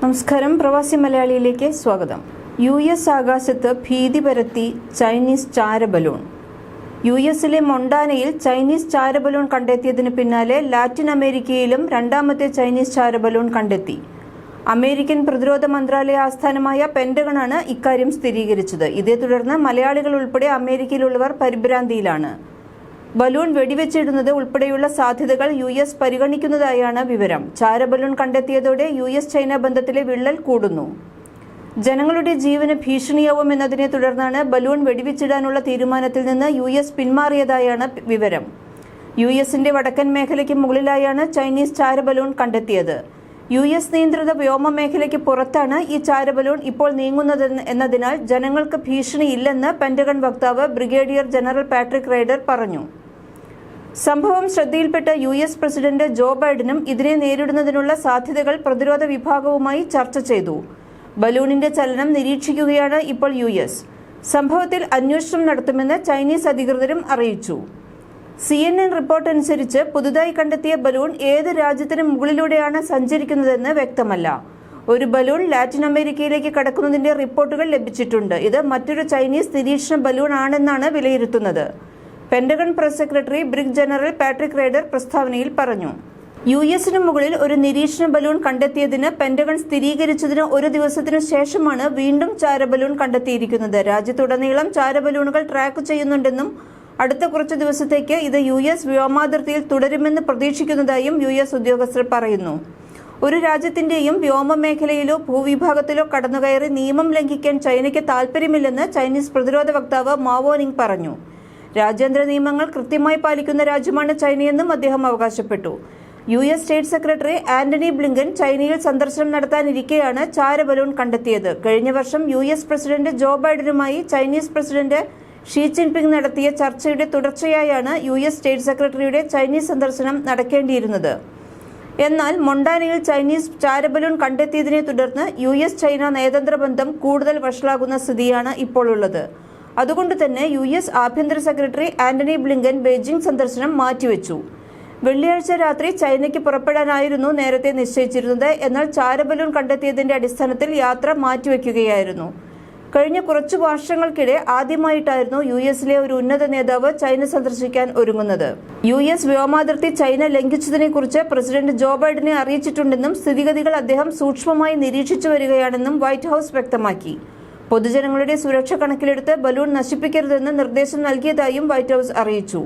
നമസ്കാരം, പ്രവാസി മലയാളിയിലേക്ക് സ്വാഗതം. US ആകാശത്ത് ഭീതി പരത്തി ചൈനീസ് ചാരബലൂൺ. US-ലെ മൊണ്ടാനയിൽ ചൈനീസ് ചാരബലൂൺ കണ്ടെത്തിയതിന് പിന്നാലെ ലാറ്റിൻ അമേരിക്കയിലും രണ്ടാമത്തെ ചൈനീസ് ചാരബലൂൺ കണ്ടെത്തി. അമേരിക്കൻ പ്രതിരോധ മന്ത്രാലയ ആസ്ഥാനമായ പെന്റഗണാണ് ഇക്കാര്യം സ്ഥിരീകരിച്ചത്. ഇതേ തുടർന്ന് മലയാളികൾ ഉൾപ്പെടെ അമേരിക്കയിലുള്ളവർ പരിഭ്രാന്തിയിലാണ്. ബലൂൺ വെടിവെച്ചിടുന്നത് ഉൾപ്പെടെയുള്ള സാധ്യതകൾ US പരിഗണിക്കുന്നതായാണ് വിവരം. ചാരബലൂൺ കണ്ടെത്തിയതോടെ US-ചൈന ബന്ധത്തിലെ വിള്ളൽ കൂടുന്നു. ജനങ്ങളുടെ ജീവന് ഭീഷണിയാവുമെന്നതിനെ തുടർന്നാണ് ബലൂൺ വെടിവെച്ചിടാനുള്ള തീരുമാനത്തിൽ നിന്ന് US പിന്മാറിയതായാണ് വിവരം. US-ന്റെ വടക്കൻ മേഖലയ്ക്ക് മുകളിലായാണ് ചൈനീസ് ചാരബലൂൺ കണ്ടെത്തിയത്. US നിയന്ത്രിത വ്യോമ മേഖലയ്ക്ക് പുറത്താണ് ഈ ചാരബലൂൺ ഇപ്പോൾ നീങ്ങുന്നത് എന്നതിനാൽ ജനങ്ങൾക്ക് ഭീഷണിയില്ലെന്ന് പെന്റഗൺ വക്താവ് ബ്രിഗേഡിയർ ജനറൽ പാട്രിക് റൈഡർ പറഞ്ഞു. സംഭവം ശ്രദ്ധയിൽപ്പെട്ട US പ്രസിഡന്റ് ജോ ബൈഡനും ഇതിനെ നേരിടുന്നതിനുള്ള സാധ്യതകൾ പ്രതിരോധ വിഭാഗവുമായി ചർച്ച ചെയ്തു. ബലൂണിന്റെ ചലനം നിരീക്ഷിക്കുകയാണ് ഇപ്പോൾ US. സംഭവത്തിൽ അന്വേഷണം നടത്തുമെന്ന് ചൈനീസ് അധികൃതരും അറിയിച്ചു. CNN റിപ്പോർട്ട് അനുസരിച്ച് പുതുതായി കണ്ടെത്തിയ ബലൂൺ ഏത് രാജ്യത്തിന് മുകളിലൂടെയാണ് സഞ്ചരിക്കുന്നതെന്ന് വ്യക്തമല്ല. ഒരു ബലൂൺ ലാറ്റിൻ അമേരിക്കയിലേക്ക് കടക്കുന്നതിന്റെ റിപ്പോർട്ടുകൾ ലഭിച്ചിട്ടുണ്ട്. ഇത് മറ്റൊരു ചൈനീസ് നിരീക്ഷണ ബലൂൺ ആണെന്നാണ് വിലയിരുത്തുന്നത്. Pentagon press secretary brig general Patrick rider പ്രസ്താവനയിൽ പറഞ്ഞു. US-ന് മുകളിൽ ഒരു നിരീക്ഷണ ബലൂൺ കണ്ടെത്തിയതിന് പെന്റഗൺ സ്ഥിരീകരിച്ചതിന് ഒരു ദിവസത്തിനു ശേഷമാണ് വീണ്ടും ചാരബലൂൺ കണ്ടെത്തിയിരിക്കുന്നത്. രാജ്യത്തുടനീളം ചാരബലൂണുകൾ ട്രാക്ക് ചെയ്യുന്നുണ്ടെന്നും അടുത്ത കുറച്ചു ദിവസത്തേക്ക് ഇത് US വ്യോമാതിർത്തിയിൽ തുടരുമെന്ന് പ്രതീക്ഷിക്കുന്നതായും US ഉദ്യോഗസ്ഥർ പറയുന്നു. ഒരു രാജ്യത്തിന്റെയും വ്യോമ മേഖലയിലോ ഭൂവിഭാഗത്തിലോ കടന്നുകയറി നിയമം ലംഘിക്കാൻ ചൈനയ്ക്ക് താൽപ്പര്യമില്ലെന്ന് ചൈനീസ് പ്രതിരോധ വക്താവ് മാവോ നിങ് പറഞ്ഞു. രാജ്യാന്തര നിയമങ്ങൾ കൃത്യമായി പാലിക്കുന്ന രാജ്യമാണ് ചൈനയെന്നും അദ്ദേഹം അവകാശപ്പെട്ടു. US state secretary Antony Blinken ചൈനയിൽ സന്ദർശനം നടത്താനിരിക്കെയാണ് ചാരബലൂൺ കണ്ടെത്തിയത്. കഴിഞ്ഞ വർഷം US പ്രസിഡന്റ് ജോ ബൈഡനുമായി ചൈനീസ് പ്രസിഡന്റ് ഷീ ജിൻപിങ് നടത്തിയ ചർച്ചയുടെ തുടർച്ചയായാണ് US സ്റ്റേറ്റ് സെക്രട്ടറിയുടെ ചൈനീസ് സന്ദർശനം നടക്കേണ്ടിയിരുന്നത്. എന്നാൽ മൊണ്ടാനയിൽ ചൈനീസ് ചാരബലൂൺ കണ്ടെത്തിയതിനെ തുടർന്ന് US-ചൈന നയതന്ത്ര ബന്ധം കൂടുതൽ വഷളാകുന്ന സ്ഥിതിയാണ് ഇപ്പോൾ ഉള്ളത്. അതുകൊണ്ട് തന്നെ US ആഭ്യന്തര സെക്രട്ടറി ആന്റണി ബ്ലിങ്കൻ ബെയ്ജിംഗ് സന്ദർശനം മാറ്റിവെച്ചു. വെള്ളിയാഴ്ച രാത്രി ചൈനയ്ക്ക് പുറപ്പെടാനായിരുന്നു നേരത്തെ നിശ്ചയിച്ചിരുന്നത്. എന്നാൽ ചാരബലൂൺ കണ്ടെത്തിയതിന്റെ അടിസ്ഥാനത്തിൽ യാത്ര മാറ്റിവെക്കുകയായിരുന്നു. കഴിഞ്ഞ കുറച്ചു വർഷങ്ങൾക്കിടെ ആദ്യമായിട്ടായിരുന്നു US-ലെ ഒരു ഉന്നത നേതാവ് ചൈന സന്ദർശിക്കാൻ ഒരുങ്ങുന്നത്. US വ്യോമാതിർത്തി ചൈന ലംഘിച്ചതിനെക്കുറിച്ച് പ്രസിഡന്റ് ജോ ബൈഡനെ അറിയിച്ചിട്ടുണ്ടെന്നും സ്ഥിതിഗതികൾ അദ്ദേഹം സൂക്ഷ്മമായി നിരീക്ഷിച്ചു വരികയാണെന്നും വൈറ്റ് ഹൌസ് വ്യക്തമാക്കി. പൊതുജനങ്ങളുടെ സുരക്ഷ കണക്കിലെടുത്ത് ബലൂൺ നശിപ്പിക്കരുതെന്ന് നിർദ്ദേശം നൽകിയതായും വൈറ്റ് ഹൌസ് അറിയിച്ചു.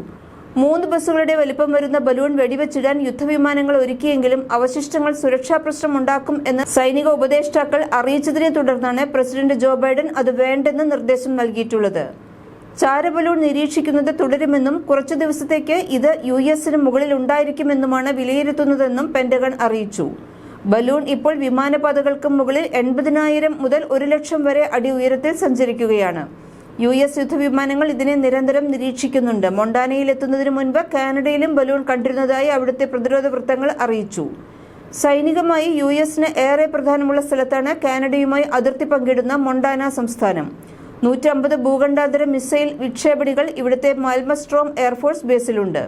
3 ബസ്സുകളുടെ വലിപ്പം വരുന്ന ബലൂൺ വെടിവെച്ചിടാൻ യുദ്ധവിമാനങ്ങൾ ഒരുക്കിയെങ്കിലും അവശിഷ്ടങ്ങൾ സുരക്ഷാ പ്രശ്നമുണ്ടാക്കും എന്ന് സൈനിക ഉപദേഷ്ടാക്കൾ അറിയിച്ചതിനെ തുടർന്നാണ് പ്രസിഡന്റ് ജോ ബൈഡൻ അത് വേണ്ടെന്ന് നിർദ്ദേശം നൽകിയിട്ടുള്ളത്. ചാരബലൂൺ നിരീക്ഷിക്കുന്നത് തുടരുമെന്നും കുറച്ചു ദിവസത്തേക്ക് ഇത് US-ന് മുകളിൽ ഉണ്ടായിരിക്കുമെന്നുമാണ് വിലയിരുത്തുന്നതെന്നും പെന്റഗൺ അറിയിച്ചു. ബലൂൺ ഇപ്പോൾ വിമാനപാതകൾക്ക് മുകളിൽ 80,000 മുതൽ 1,00,000 വരെ അടി ഉയരത്തിൽ സഞ്ചരിക്കുകയാണ്. US യുദ്ധവിമാനങ്ങൾ ഇതിനെ നിരന്തരം നിരീക്ഷിക്കുന്നുണ്ട്. മൊണ്ടാനയിൽ എത്തുന്നതിന് മുൻപ് കാനഡയിലും ബലൂൺ കണ്ടിരുന്നതായി അവിടുത്തെ പ്രതിരോധ വൃത്തങ്ങൾ അറിയിച്ചു. സൈനികമായി US-ന് ഏറെ പ്രധാനമുള്ള സ്ഥലത്താണ് കാനഡയുമായി അതിർത്തി പങ്കിടുന്ന മൊണ്ടാന സംസ്ഥാനം. 150 ഭൂഖണ്ഡാന്തര മിസൈൽ വിക്ഷേപണികൾ ഇവിടുത്തെ മാൽമസ്ട്രോം എയർഫോഴ്സ് ബേസിലുണ്ട്.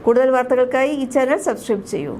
കൂടുതൽ വാർത്തകൾക്കായി ഈ ചാനൽ സബ്സ്ക്രൈബ് ചെയ്യൂ.